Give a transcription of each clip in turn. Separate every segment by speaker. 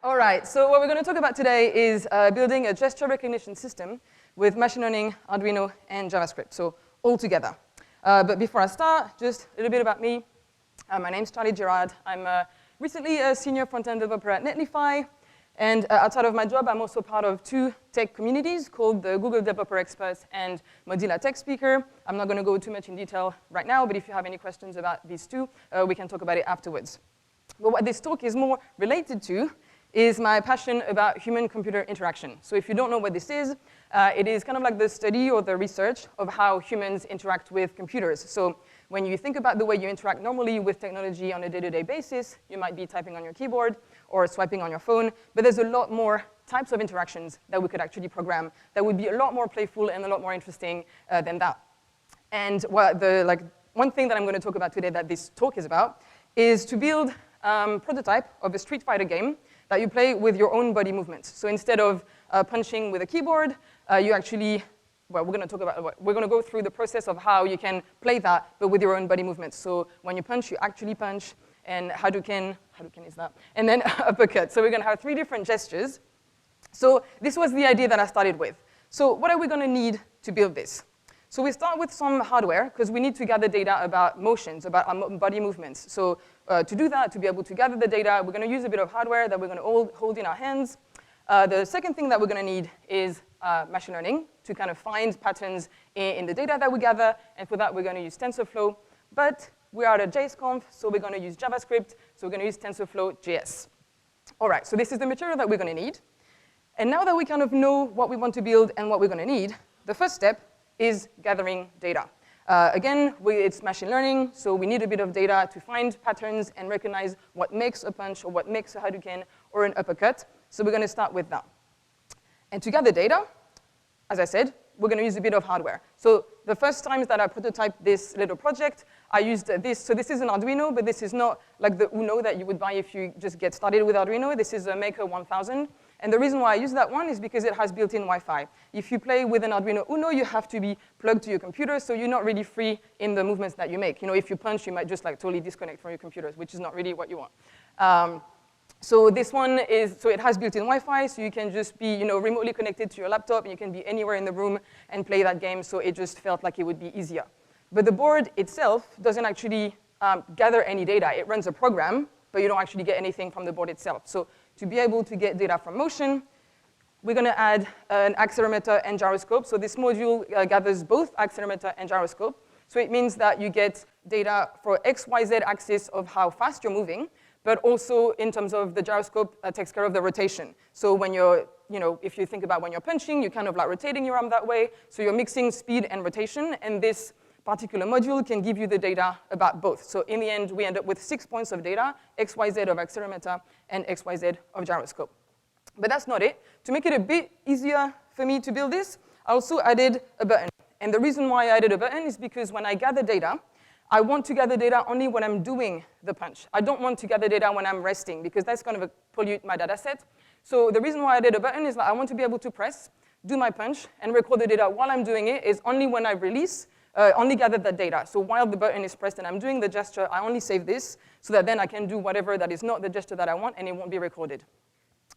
Speaker 1: All right, so what we're going to talk about today is building a gesture recognition system with machine learning, Arduino, and JavaScript, so all together. But before I start, just a little bit about me. My name's Gerard. I'm recently a senior front-end developer at Netlify, and outside of my job, I'm also part of two tech communities called the Google Developer Experts and Mozilla Tech Speaker. I'm not going to go too much in detail right now, but if you have any questions about these two, we can talk about it afterwards. But what this talk is more related to is my passion about human-computer interaction. So if you don't know what this is, it is kind of like the study or the research of how humans interact with computers. So when you think about the way you interact normally with technology on a day-to-day basis, you might be typing on your keyboard or swiping on your phone, but there's a lot more types of interactions that we could actually program that would be a lot more playful and a lot more interesting than that. And one thing that I'm going to talk about today that this talk is about is to build a prototype of a Street Fighter game that you play with your own body movements. So instead of punching with a keyboard, you actually, well, we're going to go through the process of how you can play that, but with your own body movements. So when you punch, you actually punch, and Hadouken is that, and then uppercut. So we're going to have 3 different gestures. So this was the idea that I started with. So what are we going to need to build this? So we start with some hardware, because we need to gather data about motions, about our body movements. So to do that, to be able to gather the data, we're going to use a bit of hardware that we're going to hold in our hands. The second thing that we're going to need is machine learning to kind of find patterns in the data that we gather. And for that, we're going to use TensorFlow. But we are at JSConf, so we're going to use JavaScript. So we're going to use TensorFlow.js. All right, so this is the material that we're going to need. And now that we kind of know what we want to build and what we're going to need, the first step is gathering data. Again, it's machine learning, so we need a bit of data to find patterns and recognize what makes a punch or what makes a Hadouken or an uppercut. So we're going to start with that. And to gather data, as I said, we're going to use a bit of hardware. So the first times that I prototyped this little project, I used this. So this is an Arduino, but this is not like the Uno that you would buy if you just get started with Arduino. This is a Maker 1000. And the reason why I use that one is because it has built-in Wi-Fi. If you play with an Arduino Uno, you have to be plugged to your computer, so you're not really free in the movements that you make. You know, if you punch, you might just like totally disconnect from your computers, which is not really what you want. So this one is, so it has built-in Wi-Fi, so you can just be, remotely connected to your laptop, and you can be anywhere in the room and play that game, so it just felt like it would be easier. But the board itself doesn't actually gather any data. It runs a program, but you don't actually get anything from the board itself. So to be able to get data from motion, we're going to add an accelerometer and gyroscope. So this module gathers both accelerometer and gyroscope. So it means that you get data for X, Y, Z axis of how fast you're moving, but also in terms of the gyroscope takes care of the rotation. So when you're, if you think about when you're punching, you're kind of like rotating your arm that way. So you're mixing speed and rotation, and this particular module can give you the data about both. So in the end, we end up with 6 points of data, X, Y, Z of accelerometer, and X, Y, Z of gyroscope. But that's not it. To make it a bit easier for me to build this, I also added a button. And the reason why I added a button is because when I gather data, I want to gather data only when I'm doing the punch. I don't want to gather data when I'm resting, because that's going to pollute my data set. So the reason why I added a button is that I want to be able to press, do my punch, and record the data while I'm doing it is only when I release, only gather that data. So while the button is pressed and I'm doing the gesture, I only save this so that then I can do whatever that is not the gesture that I want, and it won't be recorded.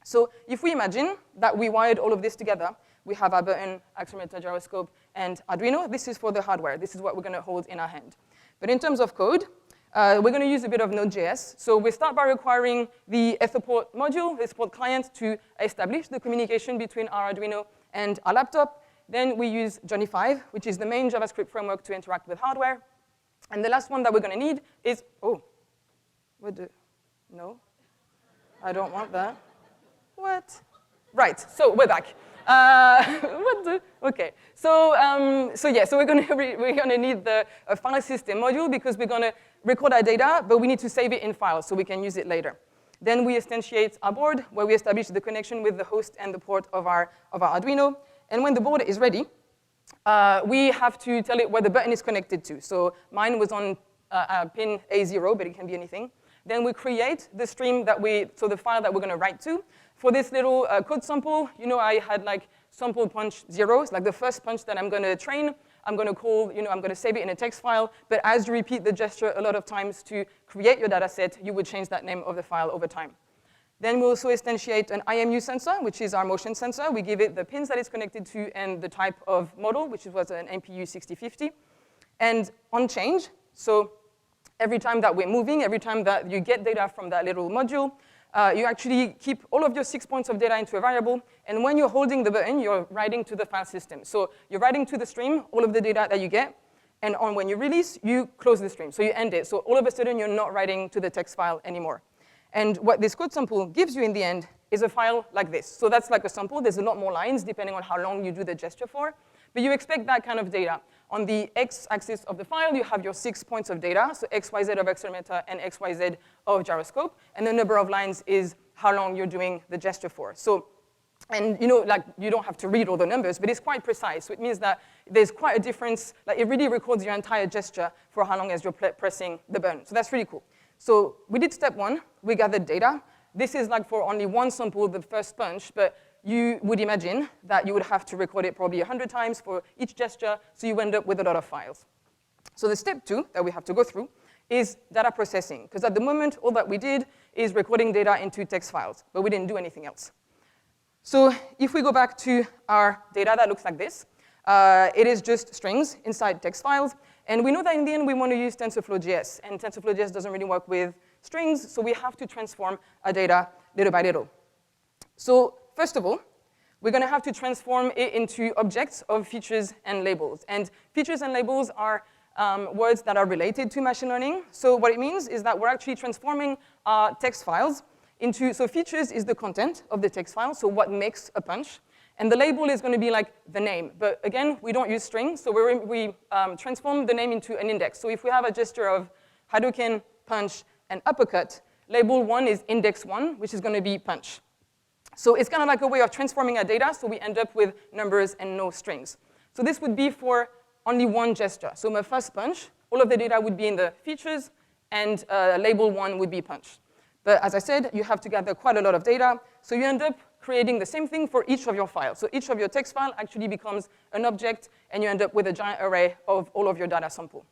Speaker 1: So if we imagine that we wired all of this together, we have our button, accelerometer, gyroscope, and Arduino. This is for the hardware. This is what we're going to hold in our hand. But in terms of code, we're going to use a bit of Node.js. So we start by requiring the Etherport module, the Etherport client, to establish the communication between our Arduino and our laptop. Then we use Johnny 5, which is the main JavaScript framework to interact with hardware. And the last one that we're going to need is, no, I don't want that. What? Right, so we're back. Okay, so we're gonna need the file system module because we're gonna record our data, but we need to save it in files so we can use it later. Then we instantiate our board where we establish the connection with the host and the port of our Arduino. And when the board is ready, we have to tell it where the button is connected to. So mine was on pin A0, but it can be anything. Then we create the stream so the file that we're going to write to. For this little code sample, I had like sample punch 0. It's like the first punch that I'm going to train. I'm going to call, I'm going to save it in a text file. But as you repeat the gesture a lot of times to create your data set, you would change that name of the file over time. Then we also instantiate an IMU sensor, which is our motion sensor. We give it the pins that it's connected to and the type of model, which was an MPU 6050. And on change, so every time that we're moving, every time that you get data from that little module, you actually keep all of your 6 points of data into a variable, and when you're holding the button, you're writing to the file system. So you're writing to the stream all of the data that you get, and when you release, you close the stream, so you end it. So all of a sudden, you're not writing to the text file anymore. And what this code sample gives you in the end is a file like this. So that's like a sample. There's a lot more lines, depending on how long you do the gesture for, but you expect that kind of data. On the x-axis of the file, you have your 6 points of data, so xyz of accelerometer and xyz of gyroscope, and the number of lines is how long you're doing the gesture for. So, and you know, like, you don't have to read all the numbers, but it's quite precise. So it means that there's quite a difference. Like, it really records your entire gesture for how long as you're pressing the button. So that's really cool. So we did step one. We gathered data. This is like for only one sample, the first punch, but you would imagine that you would have to record it probably 100 times for each gesture, so you end up with a lot of files. So the step two that we have to go through is data processing, because at the moment, all that we did is recording data into text files, but we didn't do anything else. So if we go back to our data that looks like this, it is just strings inside text files, and we know that in the end, we want to use TensorFlow.js, and TensorFlow.js doesn't really work with strings, so we have to transform our data little by little. So first of all, we're going to have to transform it into objects of features and labels. And features and labels are words that are related to machine learning. So what it means is that we're actually transforming our text files into, so features is the content of the text file, so what makes a punch. And the label is going to be like the name. But again, we don't use strings, so we transform the name into an index. So if we have a gesture of Hadouken, punch, and uppercut, label 1 is index 1, which is going to be punch. So it's kind of like a way of transforming our data, so we end up with numbers and no strings. So this would be for only one gesture. So my first punch, all of the data would be in the features, and label 1 would be punch. But as I said, you have to gather quite a lot of data, so you end up creating the same thing for each of your files. So each of your text file actually becomes an object, and you end up with a giant array of all of your data sample.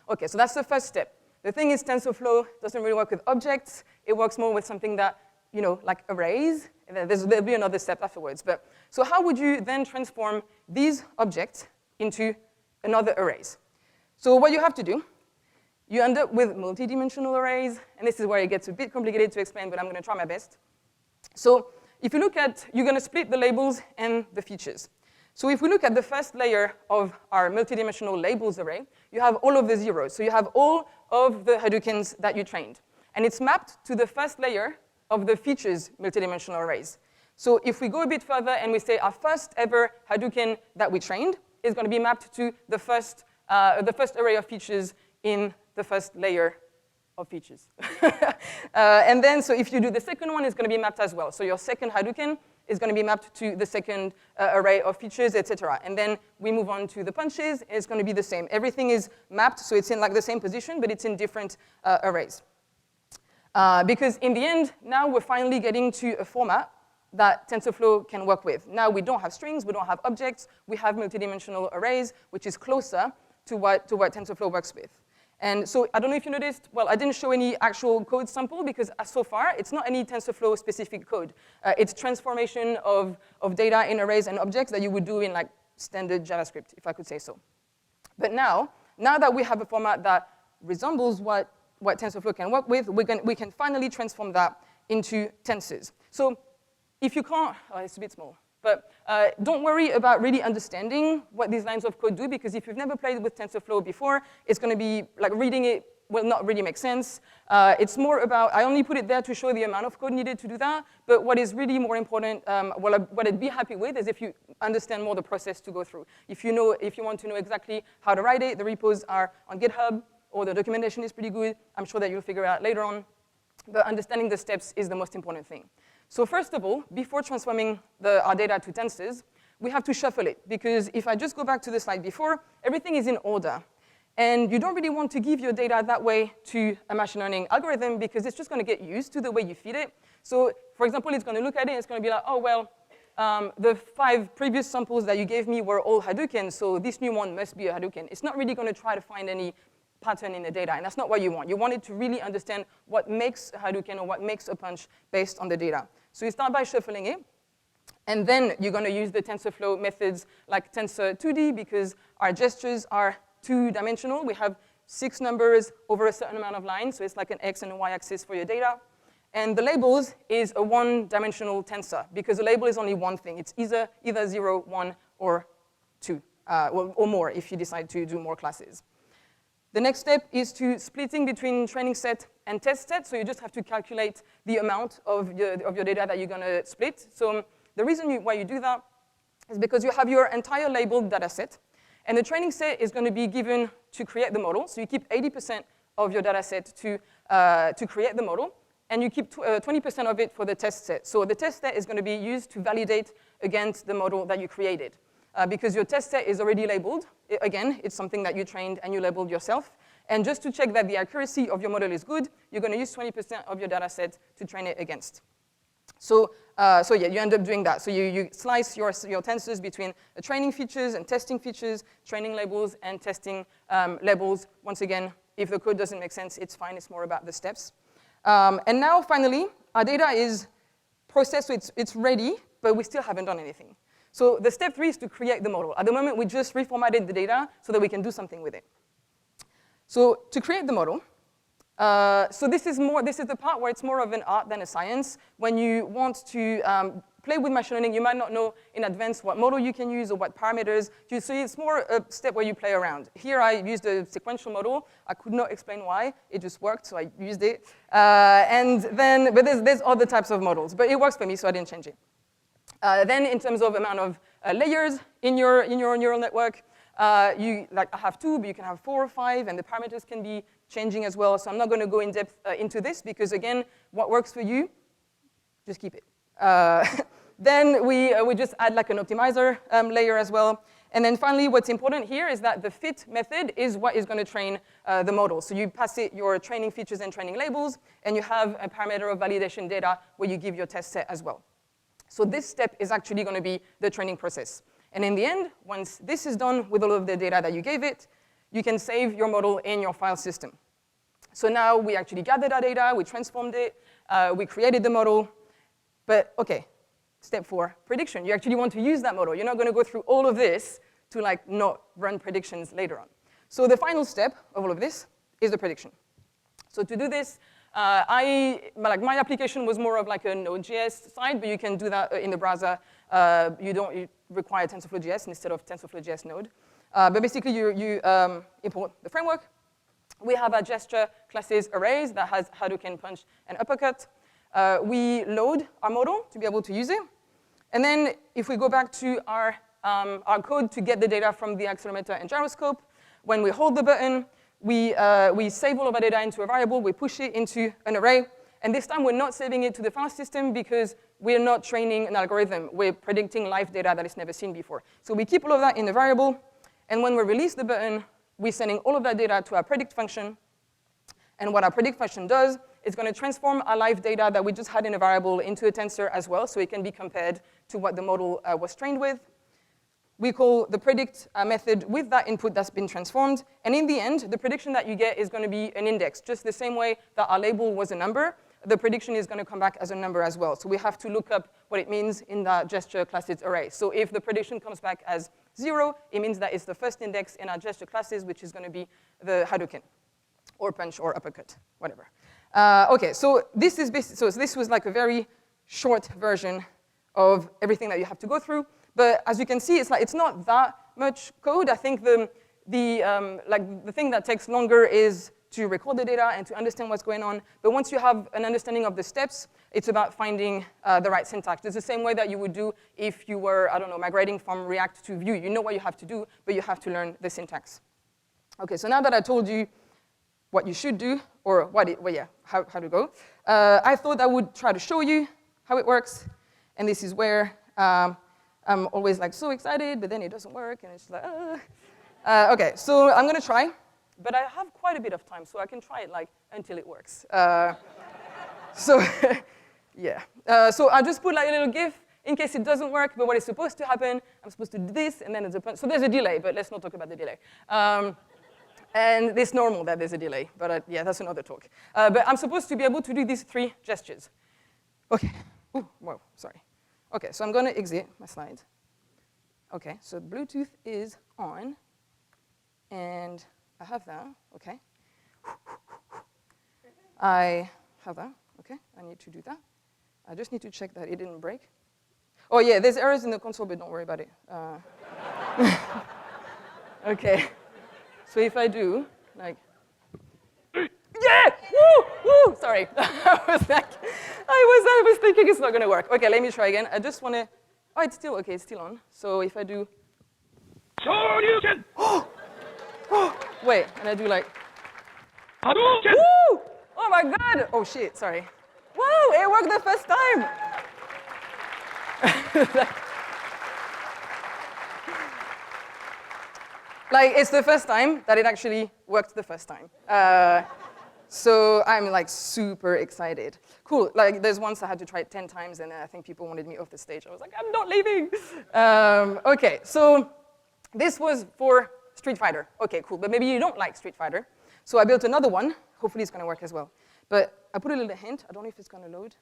Speaker 1: Okay, so that's the first step. The thing is, TensorFlow doesn't really work with objects. It works more with something that, you know, like arrays. And then there'll be another step afterwards. But so how would you then transform these objects into another arrays? So what you have to do, you end up with multi-dimensional arrays. And this is where it gets a bit complicated to explain, but I'm going to try my best. So if you look at, you're going to split the labels and the features. So if we look at the first layer of our multi-dimensional labels array, you have all of the zeros. So you have all of the Hadoukens that you trained. And it's mapped to the first layer of the features multi-dimensional arrays. So if we go a bit further and we say our first ever Hadouken that we trained is going to be mapped to the first array of features in the first layer of features. And then, so if you do the second one, it's going to be mapped as well. So your second Hadouken is going to be mapped to the second array of features, etc. And then we move on to the punches. It's going to be the same. Everything is mapped, so it's in like the same position, but it's in different arrays. Because in the end, now we're finally getting to a format that TensorFlow can work with. Now we don't have strings, we don't have objects, we have multidimensional arrays, which is closer to what TensorFlow works with. And so I don't know if you noticed, well, I didn't show any actual code sample because so far it's not any TensorFlow specific code. It's transformation of data in arrays and objects that you would do in like standard JavaScript, if I could say so. But now that we have a format that resembles what TensorFlow can work with, we can finally transform that into tensors. So if you can't, oh, it's a bit small, but don't worry about really understanding what these lines of code do, because if you've never played with TensorFlow before, it's going to be like reading it will not really make sense. It's more about, I only put it there to show the amount of code needed to do that, but what is really more important, what I'd be happy with is if you understand more the process to go through. If you want to know exactly how to write it, the repos are on GitHub, or the documentation is pretty good. I'm sure that you'll figure out later on. But understanding the steps is the most important thing. So first of all, before transforming our data to tensors, we have to shuffle it. Because if I just go back to the slide before, everything is in order. And you don't really want to give your data that way to a machine learning algorithm because it's just going to get used to the way you feed it. So for example, it's going to look at it and it's going to be like, oh, well, the 5 previous samples that you gave me were all Hadouken, so this new one must be a Hadouken. It's not really going to try to find any pattern in the data, and that's not what you want. You want it to really understand what makes a Hadouken or what makes a punch based on the data. So you start by shuffling it, and then you're going to use the TensorFlow methods like Tensor2D because our gestures are two-dimensional. We have 6 numbers over a certain amount of lines, so it's like an x and a y-axis for your data. And the labels is a one-dimensional tensor because a label is only one thing. It's either 0, 1, or 2, or more if you decide to do more classes. The next step is to splitting between training set and test set. So you just have to calculate the amount of your data that you're going to split. So the reason why you do that is because you have your entire labeled data set, and the training set is going to be given to create the model. So you keep 80% of your data set to create the model, and you keep 20% of it for the test set. So the test set is going to be used to validate against the model that you created. Because your test set is already labeled. Again, it's something that you trained and you labeled yourself. And just to check that the accuracy of your model is good, you're going to use 20% of your data set to train it against. So yeah, you end up doing that. So you slice your tensors between the training features and testing features, training labels and testing labels. Once again, if the code doesn't make sense, it's fine. It's more about the steps. And now, finally, our data is processed, so it's ready, but we still haven't done anything. So the step 3 is to create the model. At the moment, we just reformatted the data so that we can do something with it. So to create the model, so this is the part where it's more of an art than a science. When you want to play with machine learning, you might not know in advance what model you can use or what parameters. So it's more a step where you play around. Here I used a sequential model. I could not explain why. It just worked, so I used it. But there's other types of models. But it works for me, so I didn't change it. Then in terms of amount of layers in your neural network, I have 2, but you can have 4 or 5, and the parameters can be changing as well. So I'm not going to go in depth into this because, again, what works for you, just keep it. Then we just add like an optimizer layer as well. And then finally, what's important here is that the fit method is what is going to train the model. So you pass it your training features and training labels, and you have a parameter of validation data where you give your test set as well. So this step is actually going to be the training process. And in the end, once this is done with all of the data that you gave it, you can save your model in your file system. So now we actually gathered our data, we transformed it, we created the model. But OK, step 4, prediction. You actually want to use that model. You're not going to go through all of this to not run predictions later on. So the final step of all of this is the prediction. So to do this, my application was more of like a Node.js side, but you can do that in the browser. You require TensorFlow.js instead of TensorFlow.js Node. But basically, you import the framework. We have our gesture classes arrays that has Hadouken, punch, and uppercut. We load our model to be able to use it. And then if we go back to our code to get the data from the accelerometer and gyroscope, when we hold the button, we save all of our data into a variable, we push it into an array, and this time we're not saving it to the file system because we're not training an algorithm. We're predicting live data that is never seen before. So we keep all of that in the variable, and when we release the button, we're sending all of that data to our predict function, and what our predict function does is going to transform our live data that we just had in a variable into a tensor as well, so it can be compared to what the model was trained with. We call the predict method with that input that's been transformed. And in the end, the prediction that you get is going to be an index. Just the same way that our label was a number, the prediction is going to come back as a number as well. So we have to look up what it means in the gesture classes array. So if the prediction comes back as 0, it means that it's the first index in our gesture classes, which is going to be the Hadouken, or punch, or uppercut, whatever. OK, so this was like a very short version of everything that you have to go through. But as you can see, it's not that much code. I think the thing that takes longer is to record the data and to understand what's going on. But once you have an understanding of the steps, it's about finding the right syntax. It's the same way that you would do if you were, I don't know, migrating from React to Vue. You know what you have to do, but you have to learn the syntax. OK, so now that I told you what you should do, or how to go, I thought I would try to show you how it works. And this is where I'm always so excited, but then it doesn't work, and it's like, OK, so I'm going to try. But I have quite a bit of time, so I can try it until it works. So yeah. So I just put a little GIF in case it doesn't work. But what is supposed to happen, I'm supposed to do this, and then there's a punch. So there's a delay, but let's not talk about the delay. And it's normal that there's a delay, but yeah, that's another talk. But I'm supposed to be able to do these 3 gestures. Okay. Ooh, whoa, sorry. Okay, so I'm going to exit my slides. Okay, so Bluetooth is on, and I have that, okay. I have that, okay. I need to do that. I just need to check that it didn't break. Oh yeah, there's errors in the console, but don't worry about it. Okay, so if I do, like, yeah, woo, woo, sorry. I was thinking it's not gonna work. Okay, let me try again. I just wanna, oh, it's still, okay, it's still on. So if I do,
Speaker 2: Solution!
Speaker 1: wait, and I do like,
Speaker 2: Hadouken!
Speaker 1: woo, oh my God, oh shit, sorry. Woo, it worked the first time. Like, it's the first time that it actually worked the first time. So I'm like super excited. Cool, like there's once I had to try it 10 times and I think people wanted me off the stage. I was like, I'm not leaving. Okay, so this was for Street Fighter. Okay, cool, but maybe you don't like Street Fighter. So I built another one. Hopefully it's gonna work as well. But I put a little hint. I don't know if it's gonna load.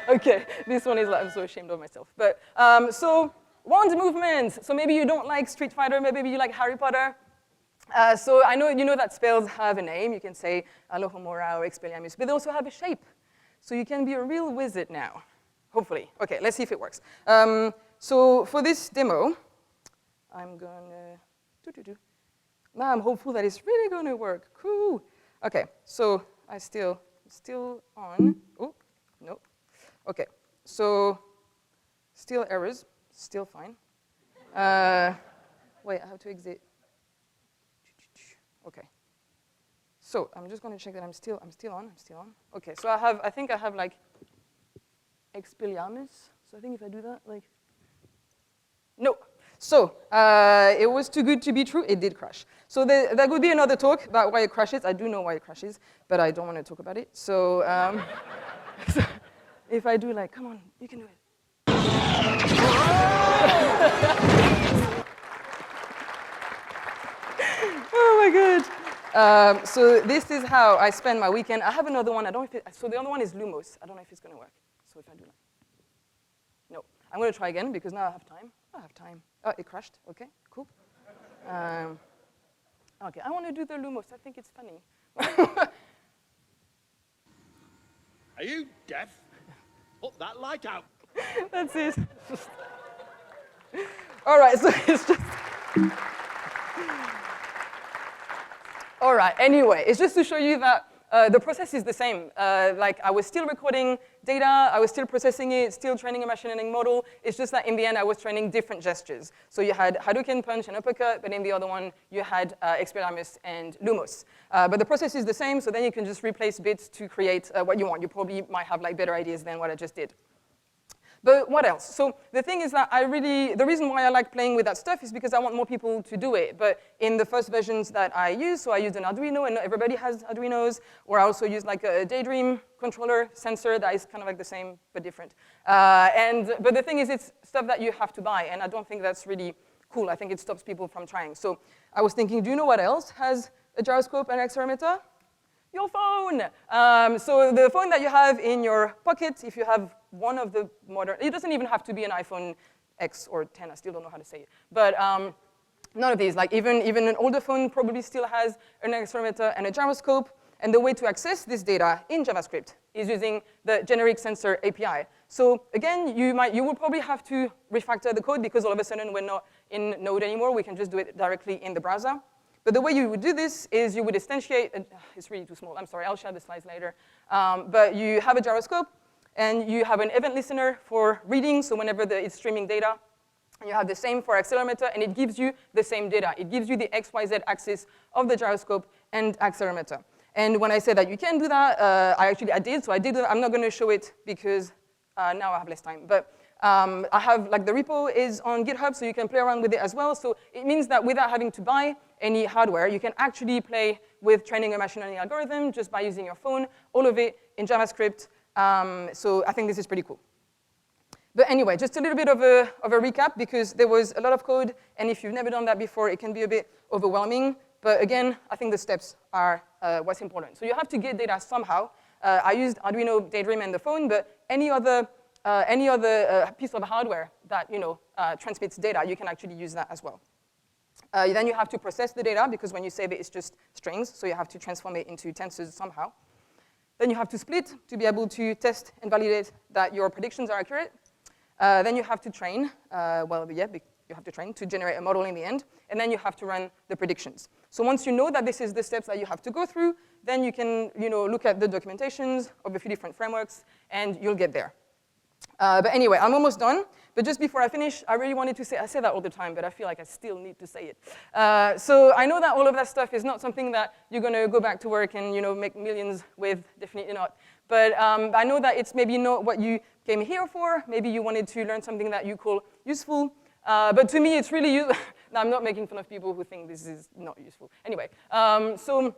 Speaker 1: Okay, this one is like, I'm so ashamed of myself. But so wand movements. So maybe you don't like Street Fighter, maybe you like Harry Potter. So I know you know that spells have a name. You can say Alohomora or Expelliarmus, but they also have a shape. So you can be a real wizard now, hopefully. Okay, let's see if it works. So for this demo, I'm gonna Now I'm hopeful that it's really gonna work. Cool. Okay, so I still on. Oh, no. Okay, so still errors, still fine. Wait, I have to exit. Okay. So I'm just gonna check that I'm still on. Okay, so I think I have like Expelliarmus. So I think if I do that, like, no. So it was too good to be true. It did crash. So there could be another talk about why it crashes. I do know why it crashes, but I don't want to talk about it. So, so if I do like, come on, you can do it. Oh my God. So this is how I spend my weekend. I have another one. I don't know if so the other one is Lumos. I don't know if it's going to work. So if I do like, no. I'm going to try again because now I have time. Oh, it crashed. Okay, cool. Okay, I want to do the Lumos. I think it's funny.
Speaker 2: Are you deaf? Put that light out.
Speaker 1: That's it. All right, so it's just... All right, anyway, it's just to show you that the process is the same. Like, I was still recording data, I was still processing it, still training a machine learning model. It's just that in the end, I was training different gestures. So you had Hadouken, punch, and uppercut, but in the other one, you had Expelliarmus and Lumos. But the process is the same, so then you can just replace bits to create what you want. You probably might have like better ideas than what I just did. But what else? So the thing is that the reason why I like playing with that stuff is because I want more people to do it. But in the first versions that I used, so I used an Arduino, and not everybody has Arduinos, or I also use like a Daydream controller sensor that is kind of like the same, but different. But the thing is, it's stuff that you have to buy, and I don't think that's really cool. I think it stops people from trying. So I was thinking, do you know what else has a gyroscope and accelerometer? Your phone. So the phone that you have in your pocket, if you have one of the modern, it doesn't even have to be an iPhone X or 10, I still don't know how to say it. But none of these, like even an older phone probably still has an accelerometer and a gyroscope. And the way to access this data in JavaScript is using the generic sensor API. So again, you will probably have to refactor the code because all of a sudden we're not in Node anymore. We can just do it directly in the browser. But the way you would do this is you would instantiate, it's really too small, I'm sorry, I'll share the slides later. But you have a gyroscope, and you have an event listener for reading, so whenever it's streaming data. And you have the same for accelerometer, and it gives you the same data. It gives you the X, Y, Z axis of the gyroscope and accelerometer. And when I said that you can do that, I did, so I did. I'm not going to show it because now I have less time. But I have, like, the repo is on GitHub, so you can play around with it as well. So it means that without having to buy any hardware, you can actually play with training a machine learning algorithm just by using your phone, all of it in JavaScript. So I think this is pretty cool. But anyway, just a little bit of a recap, because there was a lot of code, and if you've never done that before, it can be a bit overwhelming. But again, I think the steps are what's important. So you have to get data somehow. I used Arduino, Daydream, and the phone, but any other piece of hardware that transmits data, you can actually use that as well. Then you have to process the data, because when you save it, it's just strings, so you have to transform it into tensors somehow. Then you have to split to be able to test and validate that your predictions are accurate. Then you have to train, you have to train to generate a model in the end, and then you have to run the predictions. So once you know that this is the steps that you have to go through, then you can look at the documentations of a few different frameworks, and you'll get there. But anyway, I'm almost done. But just before I finish, I really wanted to say, I say that all the time, but I feel like I still need to say it. So I know that all of that stuff is not something that you're going to go back to work and make millions with, definitely not. But I know that it's maybe not what you came here for. Maybe you wanted to learn something that you call useful. But to me, it's really useful. No, I'm not making fun of people who think this is not useful. Anyway, so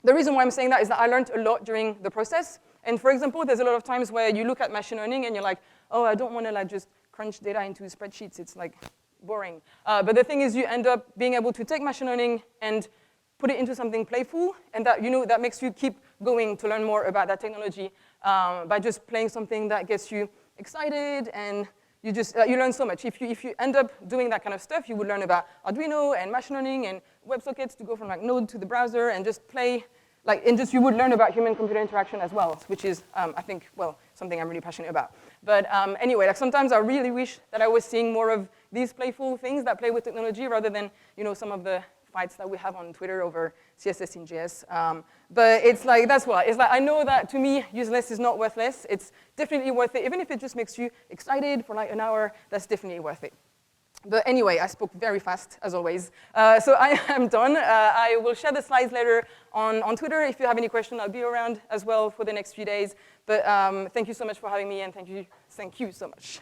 Speaker 1: the reason why I'm saying that is that I learned a lot during the process. And for example, there's a lot of times where you look at machine learning and you're like, oh, I don't want to just crunch data into spreadsheets. It's boring. But the thing is, you end up being able to take machine learning and put it into something playful, and that that makes you keep going to learn more about that technology by just playing something that gets you excited, and you learn so much. If you end up doing that kind of stuff, you would learn about Arduino and machine learning and WebSockets to go from Node to the browser and just play. You would learn about human-computer interaction as well, which is, I think, something I'm really passionate about. But anyway, sometimes I really wish that I was seeing more of these playful things that play with technology rather than, some of the fights that we have on Twitter over CSS in JS. But that's why. I know that to me, useless is not worthless. It's definitely worth it. Even if it just makes you excited for an hour, that's definitely worth it. But anyway, I spoke very fast, as always. So I am done. I will share the slides later on Twitter. If you have any questions, I'll be around as well for the next few days. But thank you so much for having me, and thank you so much.